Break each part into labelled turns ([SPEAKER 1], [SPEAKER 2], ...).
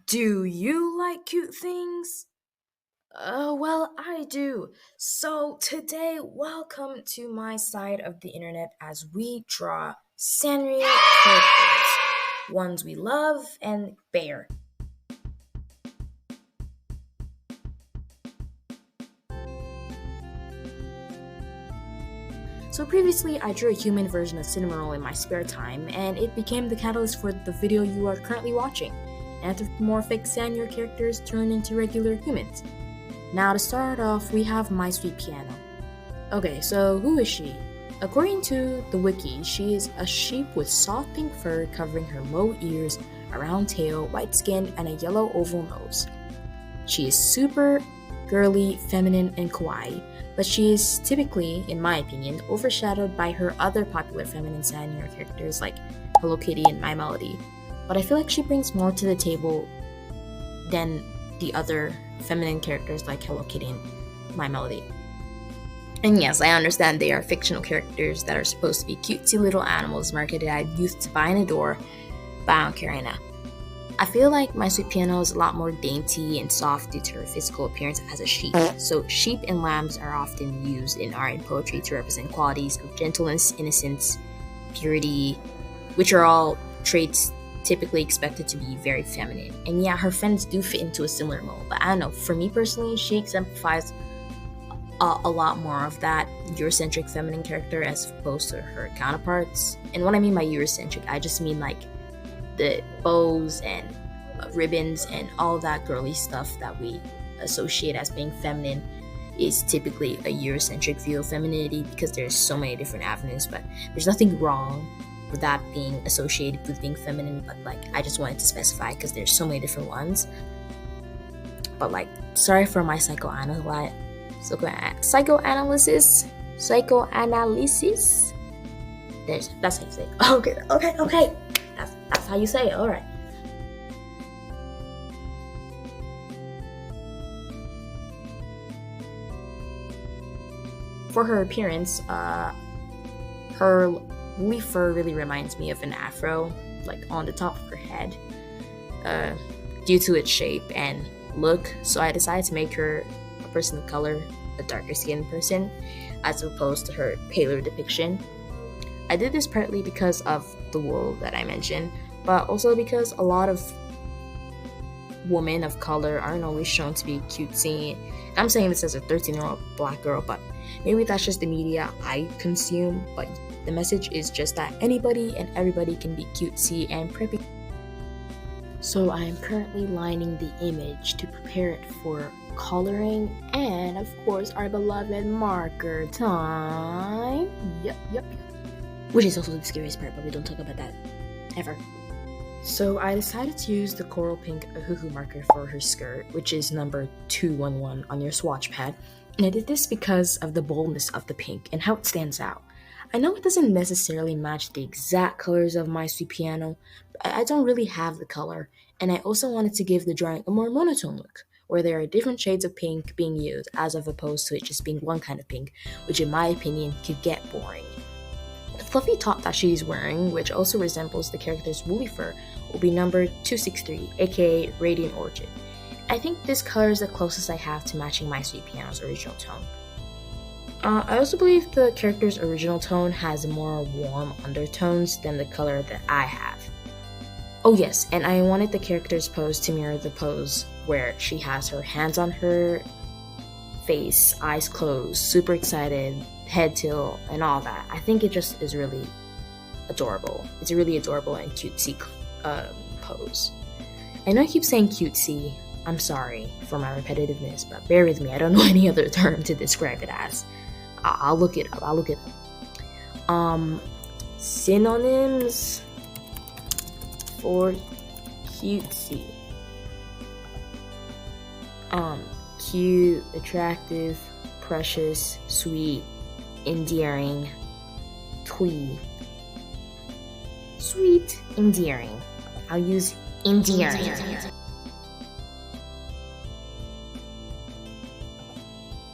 [SPEAKER 1] Do you like cute things? Well, I do. So today, welcome to my side of the internet as we draw Sanrio characters, ones we love and bear. So previously, I drew a human version of Cinnamoroll in my spare time, and it became the catalyst for the video you are currently watching. Anthropomorphic Sanrio characters turn into regular humans. Now to start off, we have My Sweet Piano. Okay, so who is she? According to the wiki, she is a sheep with soft pink fur covering her low ears, a round tail, white skin, and a yellow oval nose. She is super girly, feminine, and kawaii, but she is typically, in my opinion, overshadowed by her other popular feminine Sanrio characters like Hello Kitty and My Melody. But I feel like she brings more to the table than the other feminine characters like Hello Kitty and My Melody. And yes, I understand they are fictional characters that are supposed to be cutesy little animals marketed at youth to buy and adore, but I don't care right now. I feel like My Sweet Piano is a lot more dainty and soft due to her physical appearance as a sheep. So sheep and lambs are often used in art and poetry to represent qualities of gentleness, innocence, purity, which are all traits typically expected to be very feminine. And yeah, her friends do fit into a similar mold, but I don't know, for me personally, she exemplifies a lot more of that Eurocentric feminine character as opposed to her counterparts. And what I mean by Eurocentric, I just mean like the bows and ribbons and all that girly stuff that we associate as being feminine is typically a Eurocentric view of femininity because there's so many different avenues, but there's nothing wrong with that being associated with being feminine, but like I just wanted to specify because there's so many different ones. But like, sorry for my psychoanalysis. That's how you say it. Okay. That's how you say it. All right. For her appearance, her woolly fur really reminds me of an afro, like on the top of her head, due to its shape and look. So I decided to make her a person of color, a darker skinned person, as opposed to her paler depiction. I did this partly because of the wool that I mentioned, but also because a lot of women of color aren't always shown to be cutesy. I'm saying this as a 13-year-old black girl, but maybe that's just the media I consume, but the message is just that anybody and everybody can be cutesy and preppy. So I am currently lining the image to prepare it for coloring, and of course our beloved marker time. Yep. Which is also the scariest part, but we don't talk about that ever. So I decided to use the coral pink Ahuhu marker for her skirt, which is number 211 on your swatch pad. And I did this because of the boldness of the pink and how it stands out. I know it doesn't necessarily match the exact colors of My Sweet Piano, but I don't really have the color, and I also wanted to give the drawing a more monotone look, where there are different shades of pink being used as opposed to it just being one kind of pink, which in my opinion could get boring. The fluffy top that she's wearing, which also resembles the character's woolly fur, will be number 263, aka Radiant Orchid. I think this color is the closest I have to matching My Sweet Piano's original tone. I also believe the character's original tone has more warm undertones than the color that I have. Oh yes, and I wanted the character's pose to mirror the pose where she has her hands on her face, eyes closed, super excited, head tilt, and all that. I think it just is really adorable. It's a really adorable and cutesy pose. I know I keep saying cutesy. I'm sorry for my repetitiveness, but bear with me. I don't know any other term to describe it as. I'll look it up. Synonyms for cutesy. Cute, attractive, precious, sweet, endearing, twee. Sweet, endearing. I'll use endearing.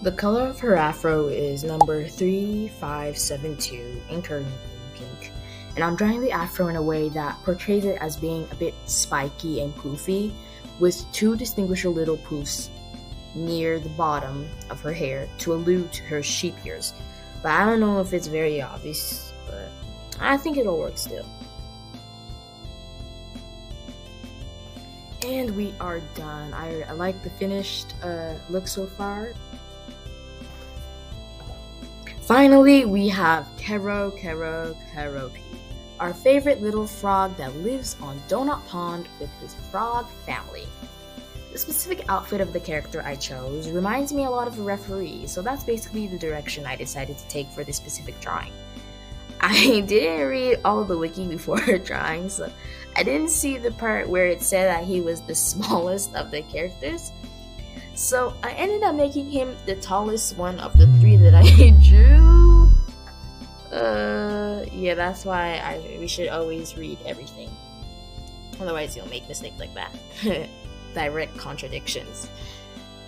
[SPEAKER 1] The color of her afro is number 3572 in curly pink, and I'm drawing the afro in a way that portrays it as being a bit spiky and poofy, with two distinguishable little poofs near the bottom of her hair to allude to her sheep ears. But I don't know if it's very obvious, but I think it'll work still. And we are done. I like the finished look so far. Finally, we have Keroppi, our favorite little frog that lives on Donut Pond with his frog family. The specific outfit of the character I chose reminds me a lot of a referee, so that's basically the direction I decided to take for this specific drawing. I didn't read all the wiki before drawing, so I didn't see the part where it said that he was the smallest of the characters. So I ended up making him the tallest one of the three that I drew. Yeah, that's why we should always read everything. Otherwise you'll make mistakes like that. Direct contradictions.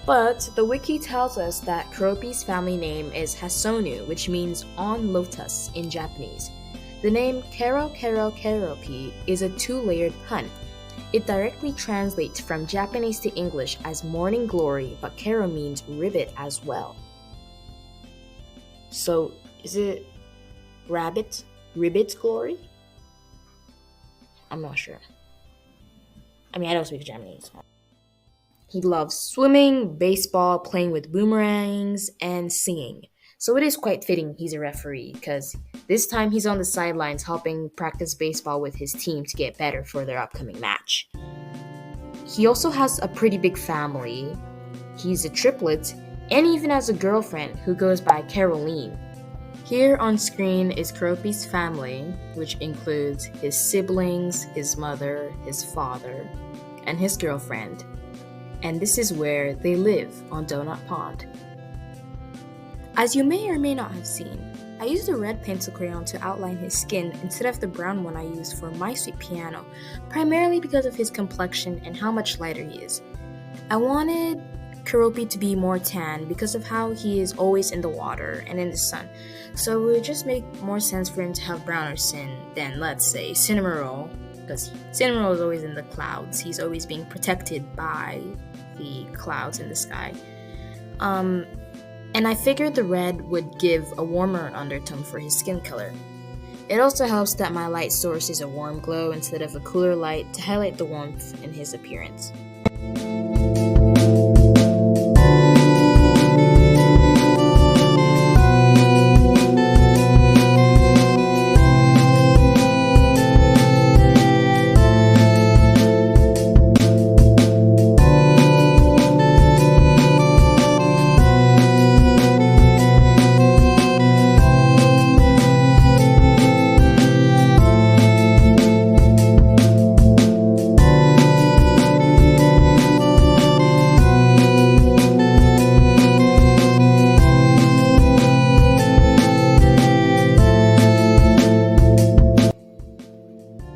[SPEAKER 1] But the wiki tells us that Keroppi's family name is Hasonu, which means on lotus in Japanese. The name Keroppi is a two-layered pun. It directly translates from Japanese to English as morning glory, but Kero means ribbit as well. So, is it ribbit glory? I'm not sure. I mean, I don't speak Japanese. He loves swimming, baseball, playing with boomerangs, and singing. So it is quite fitting he's a referee, because this time he's on the sidelines helping practice baseball with his team to get better for their upcoming match. He also has a pretty big family. He's a triplet, and even has a girlfriend who goes by Caroline. Here on screen is Keroppi's family, which includes his siblings, his mother, his father, and his girlfriend. And this is where they live on Donut Pond. As you may or may not have seen, I used a red pencil crayon to outline his skin instead of the brown one I used for My Sweet Piano, primarily because of his complexion and how much lighter he is. I wanted Keroppi to be more tan because of how he is always in the water and in the sun, so it would just make more sense for him to have browner skin than, let's say, Cinnamoroll, because Cinnamoroll is always in the clouds. He's always being protected by the clouds in the sky. And I figured the red would give a warmer undertone for his skin color. It also helps that my light source is a warm glow instead of a cooler light to highlight the warmth in his appearance.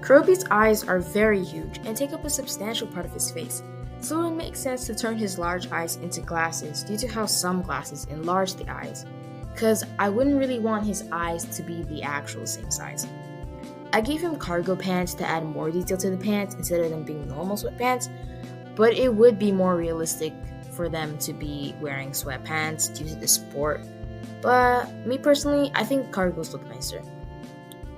[SPEAKER 1] Keroppi's eyes are very huge and take up a substantial part of his face, so it makes sense to turn his large eyes into glasses due to how some glasses enlarge the eyes, cause I wouldn't really want his eyes to be the actual same size. I gave him cargo pants to add more detail to the pants instead of them being normal sweatpants, but it would be more realistic for them to be wearing sweatpants due to the sport. But me personally, I think cargos look nicer.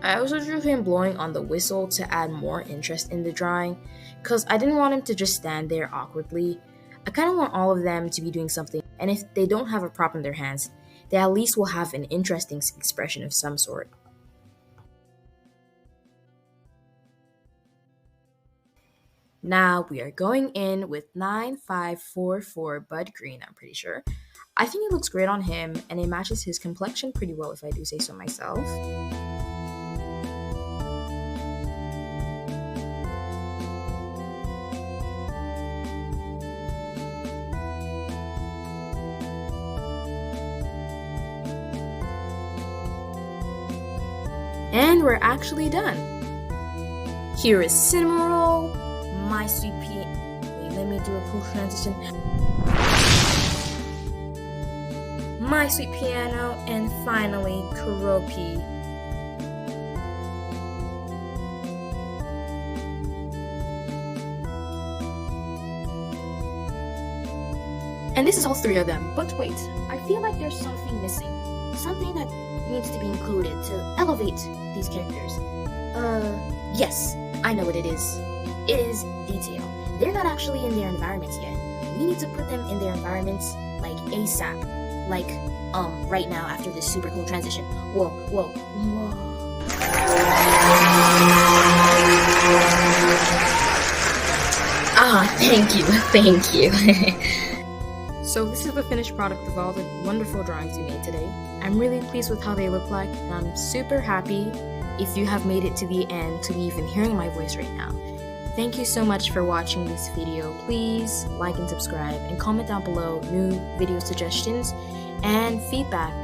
[SPEAKER 1] I also drew him blowing on the whistle to add more interest in the drawing, cause I didn't want him to just stand there awkwardly. I kinda want all of them to be doing something, and if they don't have a prop in their hands, they at least will have an interesting expression of some sort. Now we are going in with 9544 Bud Green, I'm pretty sure. I think it looks great on him, and it matches his complexion pretty well if I do say so myself. And we're actually done. Here is Cinnamoroll, My Sweet Pea. Wait, let me do a cool transition. My Sweet Piano, and finally Keroppi. And this is all 3 of them. But wait, I feel like there's something missing. Something that needs to be included to elevate these characters. Yes, I know what it is. It is detail. They're not actually in their environments yet. We need to put them in their environments like ASAP. Like, right now after this super cool transition. Whoa. Thank you. So this is the finished product of all the wonderful drawings we made today. I'm really pleased with how they look like, and I'm super happy if you have made it to the end to be even hearing my voice right now. Thank you so much for watching this video. Please like and subscribe, and comment down below new video suggestions and feedback